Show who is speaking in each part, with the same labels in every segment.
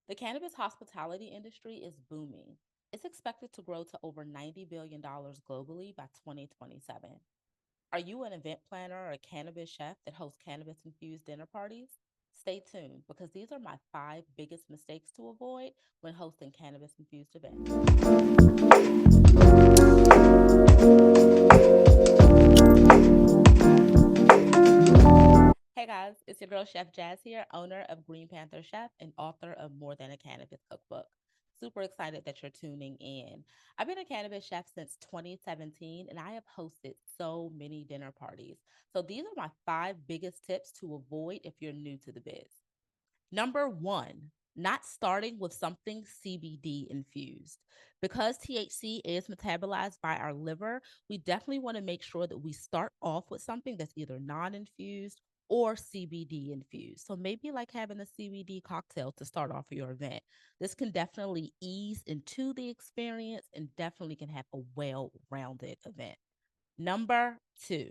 Speaker 1: The cannabis hospitality industry is booming. It's expected to grow to over $90 billion globally by 2027. Are you an event planner or a cannabis chef that hosts cannabis infused dinner parties? Stay tuned because these are my five biggest mistakes to avoid when hosting cannabis infused events. Hey guys, it's your girl Chef Jazz here, owner of Green Panther Chef and author of More Than a Cannabis Cookbook. Super excited that you're tuning in. I've been a cannabis chef since 2017 and I have hosted so many dinner parties. So these are my five biggest tips to avoid if you're new to the biz. Number one, not starting with something CBD infused. Because THC is metabolized by our liver, we definitely want to make sure that we start off with something that's either non infused or CBD infused. So maybe like having a CBD cocktail to start off your event. This can definitely ease into the experience and definitely can have a well rounded event. Number two,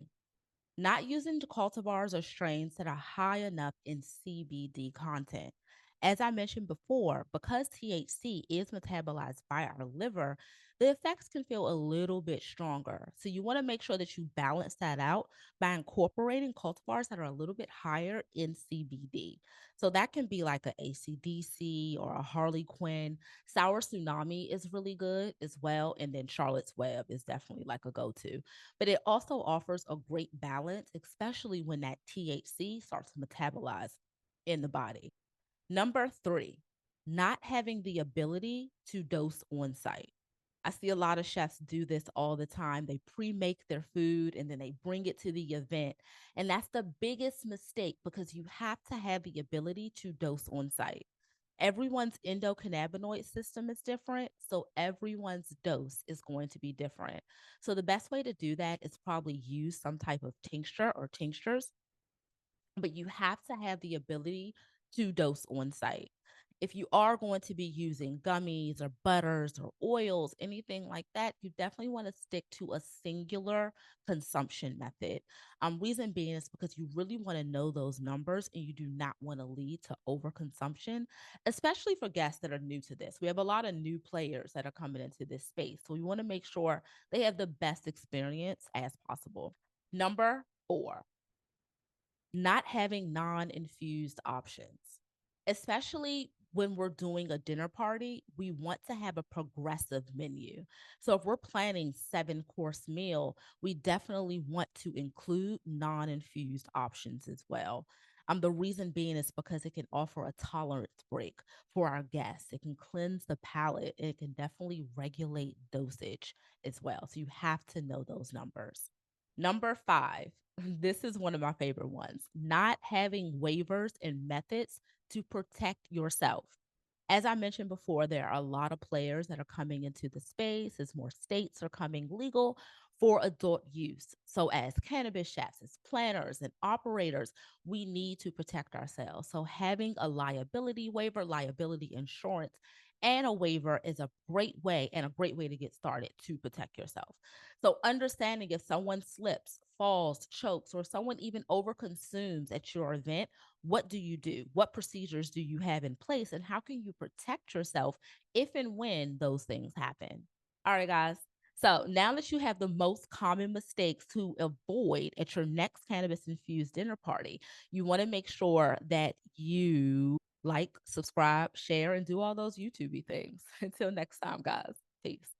Speaker 1: not using cultivars or strains that are high enough in CBD content. As I mentioned before, because THC is metabolized by our liver, the effects can feel a little bit stronger. So you want to make sure that you balance that out by incorporating cultivars that are a little bit higher in CBD. So that can be like a ACDC or a Harley Quinn. Sour Tsunami is really good as well. And then Charlotte's Web is definitely like a go to, but it also offers a great balance, especially when that THC starts to metabolize in the body. Number three, not having the ability to dose on site. I see a lot of chefs do this all the time. They pre make their food and then they bring it to the event. And that's the biggest mistake because you have to have the ability to dose on site. Everyone's endocannabinoid system is different, so everyone's dose is going to be different. So the best way to do that is probably use some type of tincture or tinctures, but you have to have the ability to dose on site. If you are going to be using gummies or butters or oils, anything like that, you definitely want to stick to a singular consumption method. Reason being is because you really want to know those numbers and you do not want to lead to overconsumption, especially for guests that are new to this. We have a lot of new players that are coming into this space. So we want to make sure they have the best experience as possible. Number four, not having non infused options, especially when we're doing a dinner party, we want to have a progressive menu. So if we're planning 7 course meal, we definitely want to include non-infused options as well. The reason being is because it can offer a tolerance break for our guests. It can cleanse the palate. It can definitely regulate dosage as well. So you have to know those numbers. Number five, this is one of my favorite ones, not having waivers and methods to protect yourself. As I mentioned before, there are a lot of players that are coming into the space as more states are coming legal for adult use. So, as cannabis chefs, as planners and operators, we need to protect ourselves. So, having a liability waiver, liability insurance, and a waiver is a great way and a great way to get started to protect yourself. So, understanding if someone slips, falls, chokes, or someone even overconsumes at your event, what do you do? What procedures do you have in place? And how can you protect yourself if and when those things happen? All right, guys. So now that you have the most common mistakes to avoid at your next cannabis infused dinner party, you want to make sure that you like, subscribe, share, and do all those YouTubey things. Until next time, guys. Peace.